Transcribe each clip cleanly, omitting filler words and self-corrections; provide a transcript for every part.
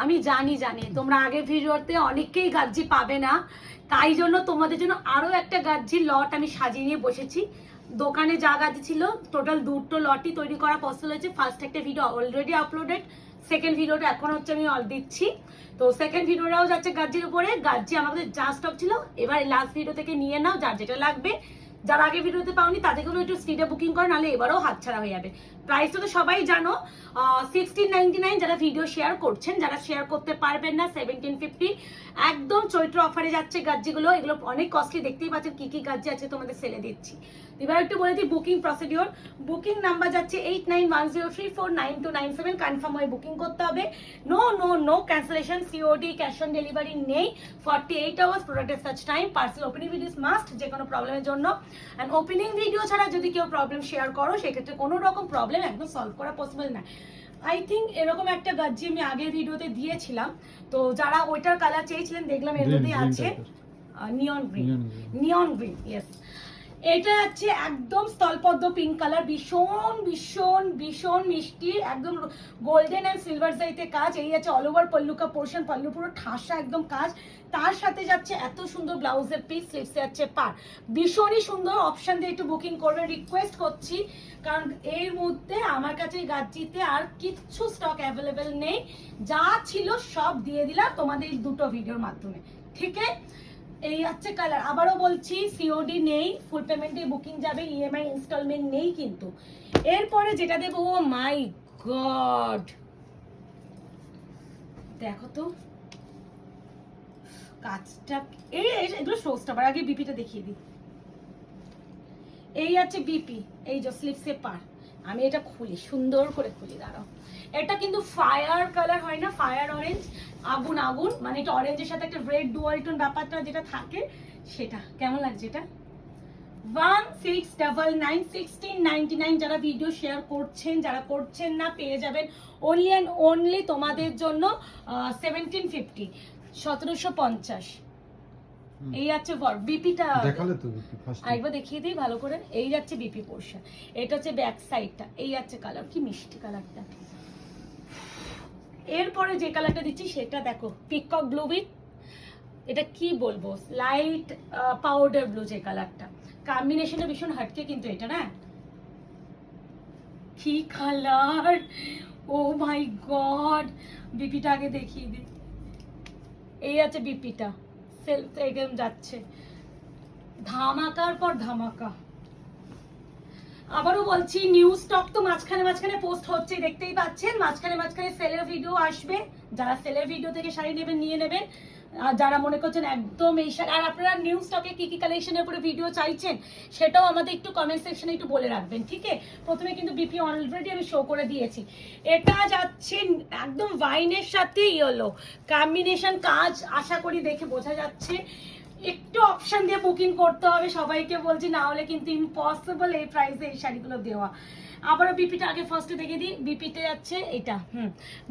আমি জানি তোমরা আগের ভিডিওতে অনেকেই গাজ্জি পাবে না, তাই জন্য তোমাদের জন্য আরো একটা গাজ্জির লট আমি সাজিয়ে নিয়ে বসেছি। দোকানে যা গাজ্জি ছিল টোটাল দুটো লটই তৈরি করা পসিবল হয়েছে। ফার্স্ট একটা ভিডিও অলরেডি আপলোডেড, সেকেন্ড ভিডিওটা এখন হচ্ছে আমি দিচ্ছি। তো সেকেন্ড ভিডিওটাও যাচ্ছে গাজ্জির উপরে। গাজ্জি আমাদের যা স্টক ছিল এবার লাস্ট ভিডিও থেকে নিয়ে নাও, যার যেটা লাগবে। যারা আগে ভিডিওতে পাওনি তাদেরগুলো একটু স্পিডে বুকিং করে, নাহলে এবারও হাতছাড়া হয়ে যাবে। প্রাইসটা তো সবাই জানো, 1699। যারা ভিডিও শেয়ার করছেন, যারা শেয়ার করতে পারবেন না 1750। একদম চৈত্র অফারে যাচ্ছে গাজ্জিগুলো। এগুলো অনেক কস্টলি, দেখতেই পাচ্ছেন কি কি গাজ্জি আছে তোমাদের সেলে দিচ্ছি। এবার একটু বলে দিই বুকিং প্রসিডিওর। বুকিং নাম্বার যাচ্ছে 8910349297। কনফার্ম হয়ে বুকিং করতে হবে। No no no cancellation, COD, cash on delivery নেই। 48 আওয়ার্স প্রোডাক্টের search time. Parcel opening videos must, যে কোনো প্রবলেমের জন্য। অ্যান্ড ওপেনিং ভিডিও ছাড়া যদি কেউ প্রবলেম শেয়ার করো, সেক্ষেত্রে কোনো রকম প্রবলেম একদম সলভ করা পসিবল না। আই থিঙ্ক এরকম একটা গাজ্জি আমি আগের ভিডিওতে দিয়েছিলাম, তো যারা ওইটার কালার চেয়েছিলেন দেখলাম এর মধ্যেই আছে নিয়ন গ্রিন। নিয়ন গ্রিন, ইয়েস। এটা হচ্ছে একদম স্থলপদ্ম পিঙ্ক কালার, ভীষণ ভীষণ ভীষণ মিষ্টি, একদম গোল্ডেন অ্যান্ড সিলভার জাইতে কাজ। এই আছে অল ওভার পল্লুকা পোর্শন, পল্লু পুরো ঠাসা একদম কাজ। তার সাথে যাচ্ছে এত সুন্দর ব্লাউজের পিস, স্লিভসে যাচ্ছে পার। ভীষণই সুন্দর। অপশন দিয়ে একটু বুকিং করবে, রিকোয়েস্ট করছি, কারণ এর মধ্যে আমার কাছে গাজ্জিতে আর কিচ্ছু স্টক অ্যাভেলেবেল নেই। যা ছিল সব দিয়ে দিলাম তোমাদের দুটো ভিডিওর মাধ্যমে, ঠিক আছে? এই হচ্ছে কালার। আবারও বলছি, সিওডি নেই, ফুল পেমেন্টে বুকিং যাবে, ইএমআই ইনস্টলমেন্ট নেই কিন্তু। এরপরে যেটা দেবো, ও মাই গড, দেখো তো কাজটা। এগুলো শোস্টাবার, আগে বিপিটা দেখিয়ে দিই। এই আছে বিপি, এই যে স্লিভসে পার। আমি এটা খুলি, সুন্দর করে খুলি, দাঁড়াও। এটা কিন্তু ফায়ার কালার হয় না, ফায়ার অরেঞ্জ, আগুন আগুন, মানে এটা অরেঞ্জের সাথে একটা রেড ডুয়াল টোন ব্যাপারটা যেটা থাকে সেটা। কেমন লাগছে এটা? 1699, 1699। যারা ভিডিও শেয়ার করছেন, যারা করছেন না, পেয়ে যাবেন অনলি অ্যান্ড অনলি তোমাদের জন্য 1750, 1750। এই আছে বিপিটা দেখালে তো, বিপি ফার্স্ট আরেকবার দেখিয়ে দিই ভালো করে। এই যাচ্ছে বিপি পোরশন, এটা হচ্ছে ব্যাক সাইডটা। এই আছে কালার, কি মিষ্টি কালারটা। এরপরে যে কালারটা দিচ্ছি সেটা দেখো, পিকক ব্লু উইথ, এটা কি বলবো, লাইট পাউডার ব্লু যে কালারটা। কম্বিনেশনটা ভীষণ হাটকে কিন্তু এটা, না? কি কালার, ও মাই গড। বিপিটা আগে দেখিয়ে দিই। এই আছে বিপিটা, সেলফ একদম যাচ্ছে ধামাকার পর ধামাকা। আবারও বলছি, নিউ স্টক তো মাঝখানে মাঝখানে পোস্ট হচ্ছে, দেখতেই পাচ্ছেন। মাঝখানে মাঝখানে সেলের ভিডিও আসবে। যারা সেলের ভিডিও থেকে শাড়ি নেবেন নিয়ে নেবেন, আর যারা মনে করছেন একদম এই শাড়ি, আর আপনারা নিউ স্টকে কি কি কালেকশনের উপরে ভিডিও চাইছেন সেটাও আমাদের একটু কমেন্ট সেকশনে একটু বলে রাখবেন, ঠিক আছে? প্রথমে কিন্তু বিপি অলরেডি আমি শো করে দিয়েছি। এটা যাচ্ছে একদম ওয়াইনের সাথে ইয়েলো কম্বিনেশন কাজ, আশা করি দেখে বোঝা যাচ্ছে। একটু অপশন দিয়ে বুকিং করতে হবে সবাইকে বলছি, না হলে কিন্তু ইম্পসিবল এই প্রাইসে এই শাড়িগুলো দেওয়া। আবারও বিপিটা আগে ফার্স্টে দেখে দিই। বিপিতে যাচ্ছে এটা,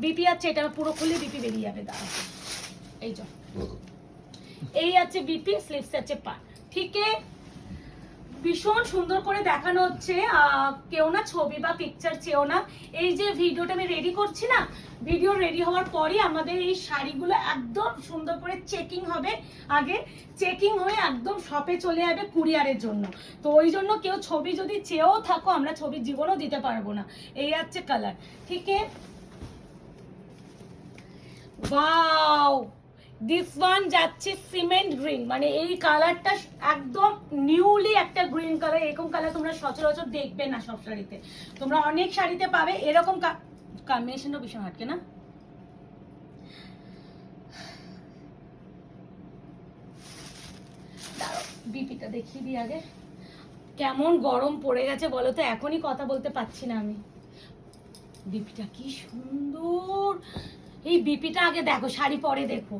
বিপি আছে, এটা পুরো খুলে বিপি বেরিয়ে যাবে, দাঁড়া। এই যে এই আছে বিপি, স্লিভস আছে পার, ঠিক আছে? ভীষণ সুন্দর করে দেখানো হচ্ছে। কেউ না ছবি বা পিকচার চেয়েও না। এই যে ভিডিওটা আমি রেডি করছি না, ভিডিও রেডি হওয়ার পরই আমাদের এই শাড়িগুলো একদম সুন্দর করে চেকিং হবে। আগে চেকিং হয়ে একদম শপে চলে যাবে কুরিয়ারের জন্য। তো ওই জন্য কেউ ছবি যদি চেয়েও থাকো, আমরা ছবির জীবনও দিতে পারবো না। এই হচ্ছে কালার, ঠিক আছে? ওয়াও, দিস ওয়ান যাচ্ছে সিমেন্ট গ্রিন, মানে এই কালারটা একদম নিউলি একটা গ্রিন কালার। এরকম কালার তোমরা সচরাচর দেখবে না সব শাড়িতে, তোমরা অনেক শাড়িতে পাবে এরকম কম্বিনেশনটা ভীষণ হাটকে, না? বিপিটা দেখিয়ে দিই আগে। কেমন গরম পড়ে গেছে বলো তো, এখনই কথা বলতে পারছি না আমি। বিপিটা কি সুন্দর। এই বিপিটা আগে দেখো, শাড়ি পরে দেখো।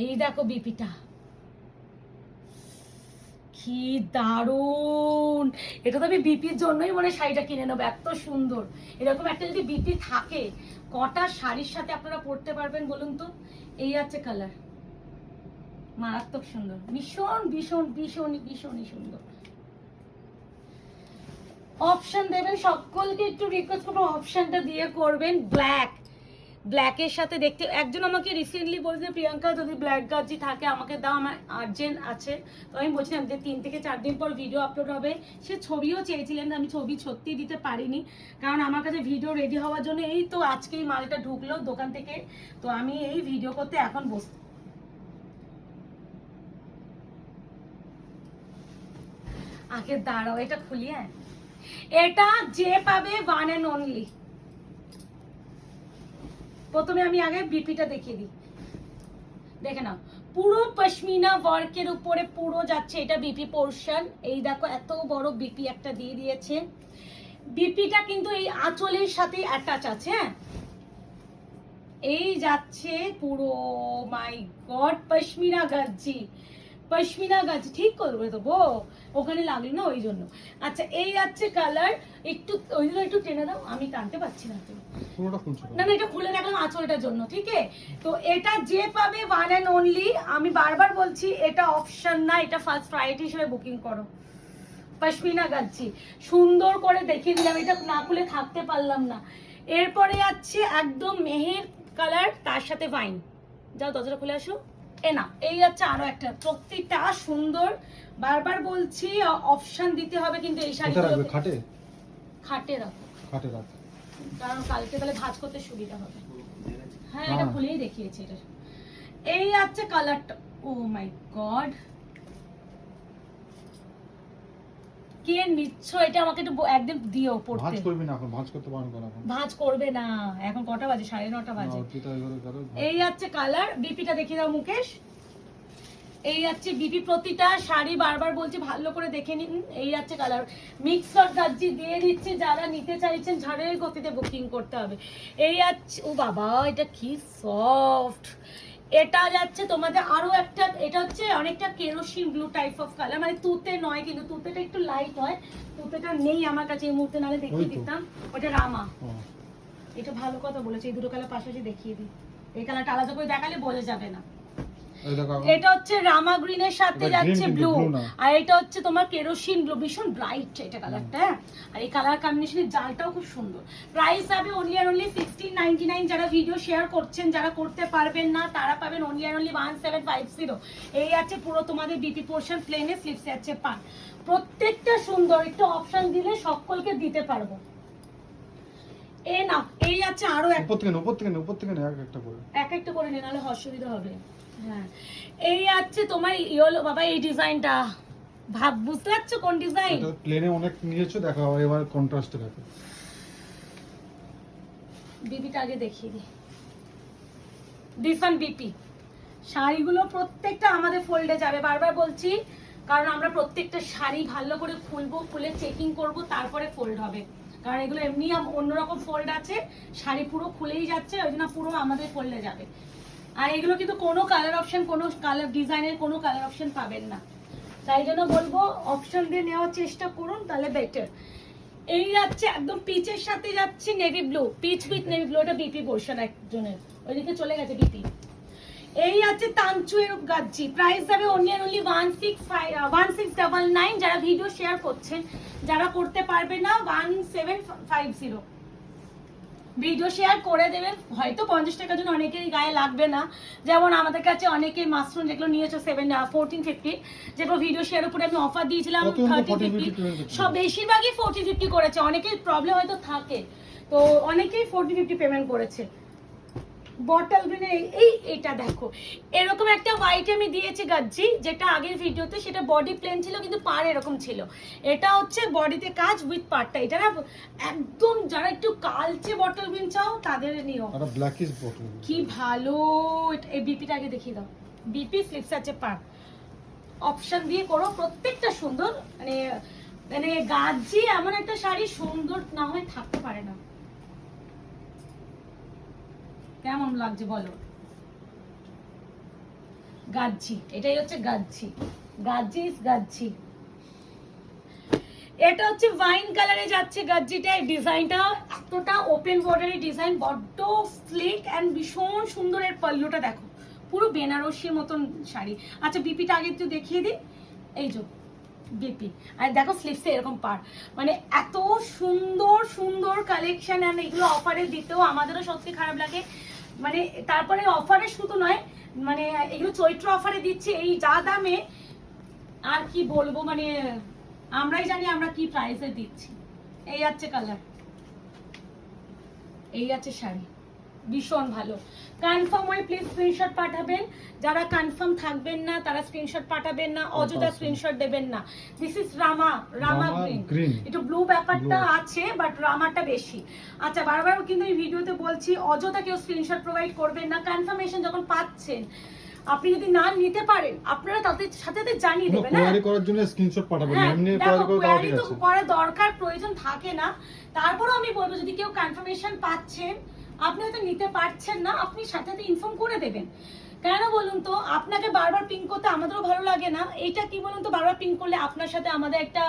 এই দেখো বিপিটা, কি দারুন। এটা তো আমি বিপির জন্যই মনে শাড়িটা কিনে নেবো, এত সুন্দর। এরকম একটা যদি বিপি থাকে, কটা শাড়ির সাথে আপনারা পরতে পারবেন বলুন তো। এই আছে কালার, মারাত্মক সুন্দর, ভীষণ ভীষণ ভীষণ ভীষণই সুন্দর। অপশন দেবেন, সকলকে একটু রিকোয়েস্ট করবো অপশনটা দিয়ে করবেন। ব্ল্যাক, ব্ল্যাকের সাথে দেখতে একজন আমাকে রিসেন্টলি বলছে প্রিয়াঙ্কা যদি ব্ল্যাক গাজি থাকে আমাকে দাও, আমার আর্জেন্ট আছে। তো আমি বলছিলাম যে 3 থেকে 4 দিন পর ভিডিও আপলোড হবে। সে ছবিও চেয়েছিলেন, আমি ছবি সত্যি দিতে পারিনি, কারণ আমার কাছে ভিডিও রেডি হওয়ার জন্য এই তো আজকেই মালটা ঢুকলো দোকান থেকে, তো আমি এই ভিডিও করতে এখন বসতে। আগে দাঁড়াও, এটা খুলি। হ্যাঁ, এটা যে পাবে ওয়ান অ্যান্ড অনলি। প্রথমে আমি আগে বিপিটা দেখিয়ে দিই, দেখে নাও পুরো পশমিনা ওয়ার্কের উপরে পুরো যাচ্ছে, এটা বিপি পোর্শন। এই দেখো এত বড় বিপি একটা দিয়ে দিয়েছে। বিপিটা কিন্তু এই আঁচলের সাথে অ্যাটাচ আছে। হ্যাঁ, এই যাচ্ছে পুরো, মাই গড, পশমিনা গাজি, পশমিনা গাজি ঠিক করবে তো বো, ওখানে লাগলো না ওই জন্য। আচ্ছা, এই যাচ্ছে কালার, একটু ওই জন্য একটু টেনে দাও, আমি টানতে পারছি না তো। না না, এটা খুলে রাখলাম আঁচলটার জন্য, ঠিক আছে। তো এটা যে পাবে ওয়ান অ্যান্ড অনলি। আমি বারবার বলছি এটা অপশন না, এটা ফার্স্ট প্রায়োরিটি হিসেবে বুকিং করো। পশমিনা গাজি সুন্দর করে দেখিয়ে দিলাম, এটা না খুলে থাকতে পারলাম না। এরপরে যাচ্ছে একদম মেহের কালার, তার সাথে ভাইন। যাও দরজাটা খুলে আসো। এ না, এই যাচ্ছে আরো একটা, প্রত্যেকটা সুন্দর। বারবার বলছি অপশন দিতে হবে, কিন্তু এই শাড়িগুলো খাটে খাটে রাখো, খাটে রাখো, কারণ কালকে তাহলে ভাঁজ করতে সুবিধা হবে। হ্যাঁ, এটা খুলেই দেখিয়েছি এটা। এই যাচ্ছে কালারটা, ও মাই গড, কে নিচ্ছ এটা? আমাকে একটু একদিন দিও পড়তে। ভাঁজ করবে না এখন, ভাঁজ করতে বারণ করা, এখন ভাঁজ করবে না। এখন কটা বাজে? 9:30 বাজে। এই যাচ্ছে কালার, বিপিটা দেখিয়ে দাও মুকেশ। এই যাচ্ছে বিপি, প্রতিটা শাড়ি বারবার বলছি ভালো করে দেখে নিন। এই যাচ্ছে কালার, মিক্সড গাজি দিয়ে দিচ্ছে, যারা নিতে চাইছেন ঝড়ের গতিতে বুকিং করতে হবে। এই যাচ্ছে, ও বাবা এটা কি সফট। এটা যাচ্ছে তোমাদের আরো একটা, এটা হচ্ছে অনেকটা kerosene blue type of colour, মানে তুতে নয়, কিন্তু তুতেটা একটু লাইট হয়। তুতেটা নেই আমার কাছে এই মুহূর্তে, নাহলে দেখিয়ে দিতাম। ওটা রামা, এটা ভালো কথা বলেছে। এই দুটো কালার পাশাপাশি দেখিয়ে দিই, এই কালারটা আলাদা করে দেখালে বোঝা যাবে না। এটা হচ্ছে রামা গ্রিনের সাথে যাচ্ছে ব্লু, আর এটা হচ্ছে তোমার কেরোসিন ব্লু, ভীষণ ব্রাইট এটা কালারটা। আর এই কালার কম্বিনেশনের জালটাও খুব সুন্দর। প্রাইস হবে অনলি আর অনলি 1699। যারা ভিডিও শেয়ার করছেন, যারা করতে পারবেন না, তারা পাবেন অনলি আর অনলি 1750। এই আছে পুরো তোমাদের বিপি পোর্শন, প্লেনে স্লিপসে আছে পান, প্রত্যেকটা সুন্দর। একটু অপশন দিলে সকলকে দিতে পারবো। এ না, এই আছে আরো উপর থেকে এক একটা করে নিয়ে, নাহলে অসুবিধা হবে। হ্যাঁ, এই আছে তোমার ইয়েলো, বাবা এই ডিজাইনটা ভাব, বুঝতে পারছো কোন ডিজাইন? এটা প্লেনে অনেক নিয়েছো, দেখো এবার কন্ট্রাস্টে দেখো। বিপিটা আগে দেখিয়ে দিই, ডিফারেন্ট বিপি। শাড়িগুলো প্রত্যেকটা আমাদের ফোল্ডে যাবে, বারবার বলছি, কারণ আমরা প্রত্যেকটা শাড়ি ভালো করে খুলবো, খুলে চেকিং করব, তারপরে ফোল্ড হবে। কারণ এগুলো এমনি অন্যরকম ফোল্ড আছে, শাড়ি পুরো খুলেই যাচ্ছে, ওই জন্য পুরো আমাদের ফোল্ডে যাবে। আর এগুলো কিন্তু কোনো কালার অপশন, কোনো কালার ডিজাইনের কোনো কালার অপশন পাবেন না, তাই জন্য বলবো অপশন দিয়ে নেওয়ার চেষ্টা করুন, তাহলে বেটার। এই যাচ্ছে একদম পিচের সাথে যাচ্ছে navy blue, peach with navy blue, এটা বিপি পোর্শন একজনের, ওইদিকে চলে গেছে বিপি। এই আছে তানচুয়ের গাজি, প্রাইস যাবে অনলি আর অনলি 1699। যারা ভিডিও শেয়ার করছেন, যারা করতে পারবে না 1750। ভিডিও শেয়ার করে দেবেন, হয়তো 50 টাকার জন্য অনেকেরই গায়ে লাগবে না। যেমন আমাদের কাছে অনেকে মাশরুম যেগুলো নিয়েছো 1450, যেগুলো ভিডিও শেয়ার উপরে আমি অফার দিয়েছিলাম 30-50, সব বেশিরভাগই 40-50 করেছে। অনেকের প্রবলেম হয়তো থাকে, তো অনেকেই 40-50 পেমেন্ট করেছে। বটল গ্রিনের এইটা দেখো, এরকম একটা হোয়াইট আমি দিয়েছি গাজি, যেটা আগের ভিডিওতে, সেটা বডি প্লেন ছিল কিন্তু পার এরকম ছিল। এটা হচ্ছে বডিতে কাজ উইথ পারটা, এটা না একদম, যারা একটু কালচে বটল গ্রিন চাও তাদের নিও। আর ব্ল্যাকিশ বটল কি ভালো। এই বিপিটা আগে দেখিয়ে দাও, বিপি স্লিপস আছে পার, অপশন দিয়ে করো, প্রত্যেকটা সুন্দর। মানে মানে গাজি এমন একটা শাড়ি সুন্দর না হয় থাকতে পারে না। কেমন লাগছে বলো? গাজি, এটাই হচ্ছে গাজি, গাজি। এটা হচ্ছে ওয়াইন কালারে যাচ্ছে গাজিটা। এই ডিজাইনটা এতটা ওপেন বর্ডারের ডিজাইন, বড্ড স্লিক এন্ড ভীষণ সুন্দর। এর পাল্লুটা দেখো, পুরো বেনারসির মতন শাড়ি। আচ্ছা, বিপিটা আগে একটু দেখিয়ে দিই, এই যে বিপি, আর দেখো স্লিভসে এরকম পার, মানে এত সুন্দর সুন্দর কালেকশন। আর এগুলো অফারে দিতেও আমাদেরও সত্যি খারাপ লাগে, মানে তারপরে অফারে শুধু নয়, মানে এগুলো চৈত্র অফারে দিচ্ছে এই যা দামে, আর কি বলবো, মানে আমরাই জানি আমরা কি প্রাইসে দিচ্ছি। এই আছে কালার, এই আছে শাড়ি, ভীষণ ভালো। কনফার্ম হয়ে প্লিজ স্ক্রিনশট পাঠাবেন, যারা কনফার্ম থাকবেন না তারা স্ক্রিনশট পাঠাবেন না, অযথা স্ক্রিনশট দেবেন না। দিস ইজ রামা গ্রিন, একটু ব্লু ব্যাপারটা আছে বাট রামাটা বেশি। আচ্ছা বারবার কিন্তু এই ভিডিওতে বলছি অযথা কেউ স্ক্রিনশট প্রোভাইড করবেন না, কনফার্মেশন যখন পাচ্ছেন আপনি যদি না নিতে পারেন আপনারা তাদের সাথে সাথে জানিয়ে দেবেন। কোয়ারি করার জন্য স্ক্রিনশট পাঠাবেন, এমনি কোয়ারি তো করার দরকার প্রয়োজন থাকে না। তারপরও আমি বলবো যদি কেউ কনফার্মেশন পাচ্ছেন, আপনি হয়তো নিতে পারছেন না, আপনি সাথে সাথে ইনফর্ম করে দেবেন। কেন বলুন তো, আপনাকে বারবার পিং করতে আমাদেরও ভালো লাগে না। এইটা কি বলুন তো, বারবার পিং করলে আপনার সাথে আমাদের একটা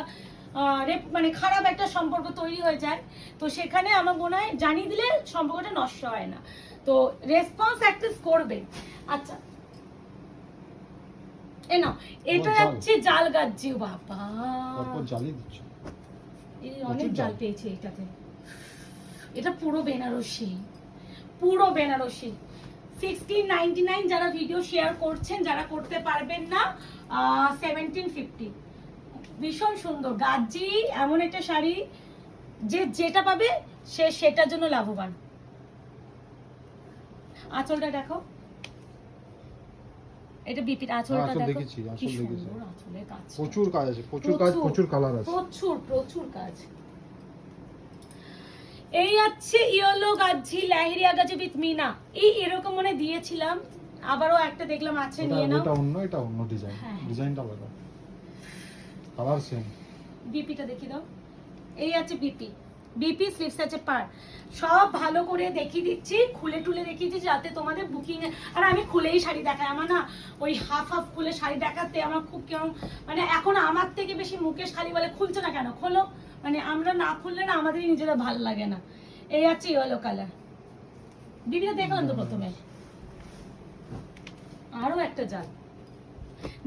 মানে খারাপ একটা সম্পর্ক তৈরি হয়ে যায়। তো সেখানে আমার মনে হয় জানিয়ে দিলে সম্পর্কটা নষ্ট হয় না, তো রেসপন্স অ্যাটলিস্ট করবে। আচ্ছা না, এটা হচ্ছে জাল গাজ্জি, বাবা জালি দিচ্ছ, এই অনেক জাল পেয়েছে এটাতে। এটা পুরো বেনারসি, পুরো বেনারসি। 1699 যারা ভিডিও শেয়ার করছেন, যারা করতে পারবেন না 1750। ভীষণ সুন্দর গাজ্জি, এমন একটা শাড়ি যে যেটা পাবে সে সেটার জন্য লাভবান। আঁচলটা দেখো, এটা বিপির আঁচলটা দেখো, দেখেছি আঁচল দেখেছি, আঁচলের কাজ প্রচুর কাজ আছে, প্রচুর কাজ, প্রচুর কালার আছে, প্রচুর কাজ। এই আছে ইয়েলো গাজ্জি, লাহিরিয়া গাজ্জি উইথ মিনা, এই এরকম মনে দিয়েছিলাম, আবারও একটা দেখলাম আছে, নিয়ে নাও। এটা অন্য ডিজাইন, ডিজাইনটা আলাদা, কালার সেম। বিপিটা দেখি দাও, এই আছে বিপি স্লিভস আছে পার, সব ভালো করে দেখিয়ে দিচ্ছি, খুলে টুলে দেখিয়ে দিচ্ছি যাতে তোমাদের বুকিং। আর আমি খুলেই শাড়ি দেখাই, আমার না ওই হাফ খুলে শাড়ি দেখাতে আমার খুব কেমন, মানে এখন আমার থেকে বেশি মুকেশ খালি বলে খুলছো না কেন, খোলো, মানে আমরা না খুললে না আমাদেরই নিজেরা ভালো লাগে না। এই আছে ইয়েলো কালার, বিপিটা দেখলাম তো প্রথমে, আরো একটা জাল।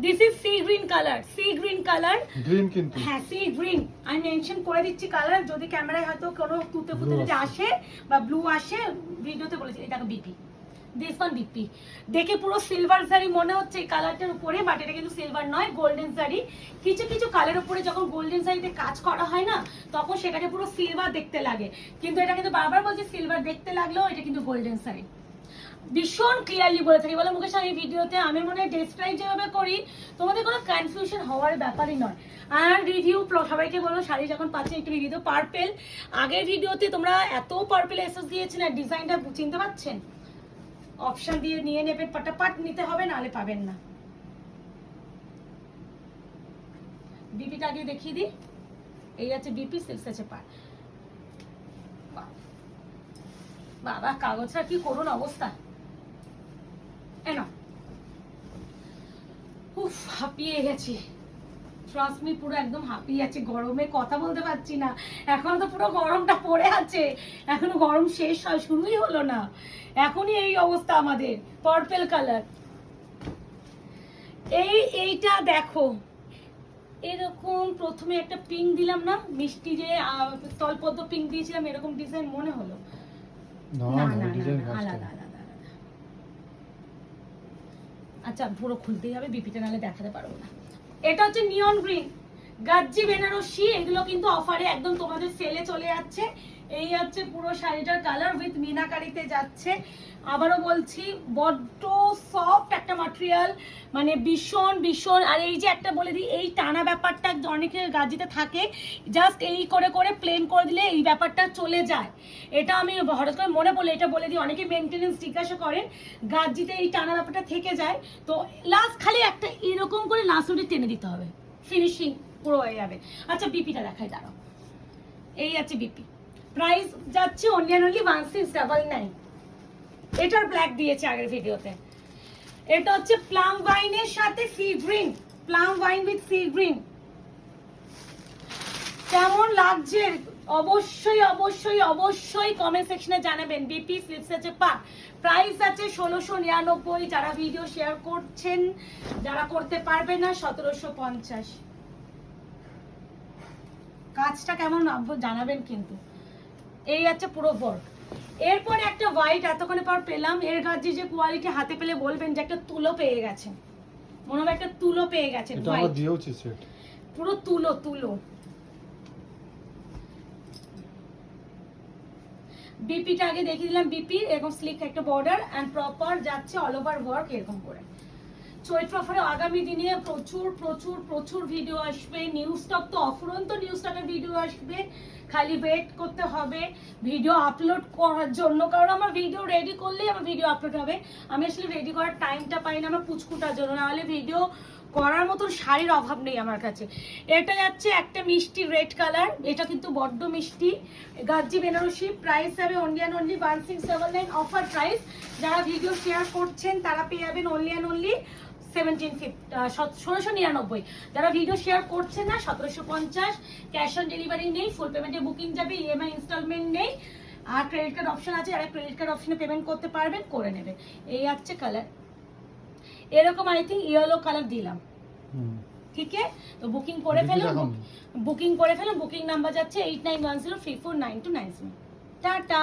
This is sea green colour, sea green colour, green কিন্তু হ্যাঁ সি গ্রিন, আমি মেনশন করে দিচ্ছি কালার, যদি ক্যামেরায় হয়তো কোনো তুতে ফুতে যদি আসে বা ব্লু আসে, ভিডিওতে বলেছি। এটা বিপি, দিস ওয়ান বিপি, দেখে পুরো সিলভার শাড়ি মনে হচ্ছে এই কালারটার উপরে, বাট এটা কিন্তু সিলভার নয়, গোল্ডেন শাড়ি। কিছু কিছু কালার উপরে যখন গোল্ডেন শাড়িতে কাজ করা হয় না, তখন সেটাকে পুরো সিলভার দেখতে লাগে, কিন্তু এটা কিন্তু বারবার বলছি সিলভার দেখতে লাগলেও এটা কিন্তু গোল্ডেন শাড়ি। ভীষণ ক্লিয়ারলি বলে থাকি, বলে মুকেশ আমি ভিডিওতে আমি মনে হয় ডেসক্রাইব যেভাবে করি তোমাদের কোনো কনফিউশন হওয়ার ব্যাপারই নয়। আর রিভিউ সবাইকে বলো শাড়ি যখন পাচ্ছে একটু রিভিউ। পার্পেল, আগের ভিডিওতে তোমরা এত পার্পেল এসেস দিয়েছেন, আর ডিজাইনটা চিনতে পারছেন, অপশন দিয়ে নিয়ে নেবেন, পাটাপাট নিতে হবে, নাহলে পাবেন না। বিপিটা আগে দেখিয়ে দিই, এই আছে বিপি সিল্কস আছে পার। বাবা কাগজটা কি করুন অবস্থা, উফ হাঁপিয়ে গেছি, ট্রাস্ট মি পুরো একদম হাঁপিয়ে যাচ্ছে, গরমে কথা বলতে পারছি না। এখন তো পুরো গরমটা পড়ে আছে, এখনো গরম শেষ হয় শুরুই হলো না, এখনই এই অবস্থা আমাদের। পার্পল কালার, এইটা দেখো, এরকম প্রথমে একটা পিঙ্ক দিলাম না, মিষ্টি যে স্থলপদ্ম পিঙ্ক দিয়েছিলাম, এরকম ডিজাইন মনে হলো, না না আলাদা আলাদা। আচ্ছা পুরো খুলতেই হবে, বিপিটা নালে দেখাতে পারবো না। এটা হচ্ছে নিয়ন গ্রিন গাজ্জি বেনারসি, এগুলো কিন্তু অফারে একদম তোমাদের সেলে চলে যাচ্ছে। এই হচ্ছে পুরো শাড়িটার কালার উইথ মিনাকারিতে যাচ্ছে। আবারও বলছি বড্ড সফট একটা ম্যাটেরিয়াল, মানে ভীষণ ভীষণ। আর এই যে একটা বলে দিই, এই টানা ব্যাপারটা অনেকের গাজ্জিতে থাকে, জাস্ট এই করে করে প্লেন করে দিলে এই ব্যাপারটা চলে যায়। এটা আমি হঠাৎ করে মনে পড়লে এটা বলে দিই, অনেকে মেনটেনেন্স জিজ্ঞাসা করেন, গাজ্জিতে এই টানা ব্যাপারটা থেকে যায়, তো লাস্ট খালি একটা এরকম করে লাস্ট অবধি টেনে দিতে হবে, ফিনিশিং পুরো হয়ে যাবে। আচ্ছা বিপিটা দেখাই, দাঁড়াও, এই আছে বিপি, প্রাইস যাচ্ছে অনলি 1699। এটার ব্ল্যাক দিয়েছে আগের ভিডিওতে। এটা হচ্ছে প্লাম ওয়াইনের সাথে sea green, plum wine with sea green, কেমন লাগছে অবশ্যই অবশ্যই অবশ্যই কমেন্ট সেকশনে জানাবেন। বিপি স্লিপস আছে পা, প্রাইস আছে 1699, যারা ভিডিও শেয়ার করছেন, যারা করতে পারবে না 1750। কাজটা কেমন জানাবেন কিন্তু। এই আছে পুরো ওয়ার্ক, এরপরে একটা হোয়াইট এতক্ষণে পর পেলাম, এর গাজি যে কোয়ালিটি হাতে পেলে বলবেন যে একটা তুলো পেয়ে গেছে, মনে হবে একটা তুলো পেয়ে গেছে। এটা আমরা দিয়েওছি সেট, পুরো তুলো তুলো। বিপিটা আগে দেখিয়ে দিলাম, বিপি এরকম স্লিক একটা বর্ডার এন্ড প্রপার যাচ্ছে অল ওভার ওয়ার্ক এরকম করে। চৈত্র অফারে আগামী দিনে প্রচুর প্রচুর প্রচুর ভিডিও আসবে, নিউজ স্টক তো অফুরন্ত নিউজ স্টকের ভিডিও আসবে, খালি ওয়েট করতে হবে ভিডিও আপলোড করার জন্য, কারণ আমার ভিডিও রেডি করলেই আমার ভিডিও আপলোড হবে। আমি আসলে রেডি করার টাইমটা পাই না আমার পুচকুটার জন্য, নাহলে ভিডিও করার মতন শাড়ির অভাব নেই আমার কাছে। এটা যাচ্ছে একটা মিষ্টি রেড কালার, এটা কিন্তু বড্ড মিষ্টি, গাজ্জি বেনারসি, প্রাইস হবে only and only 1679 offer price. যারা ভিডিও শেয়ার করছেন তারা পেয়ে যাবেন অনলি অ্যান্ড অনলি 1699। যারা ভিডিও শেয়ার করছেন না 1750, ক্যাশ অন ডেলিভারি নেই, ফুল পেমেন্টে বুকিং যাবে, ইএমআই ইনস্টলমেন্ট নেই, আর ক্রেডিট কার্ড অপশন আছে, যারা ক্রেডিট কার্ড অপশনে পেমেন্ট করতে পারবেন করে নেবেন। এই হচ্ছে কালার, এরকম আই থিঙ্ক ইয়েলো কালার দিলাম, ঠিক আছে? তো বুকিং করে ফেলুন, বুকিং নাম্বার যাচ্ছে 8910349297। টাটা।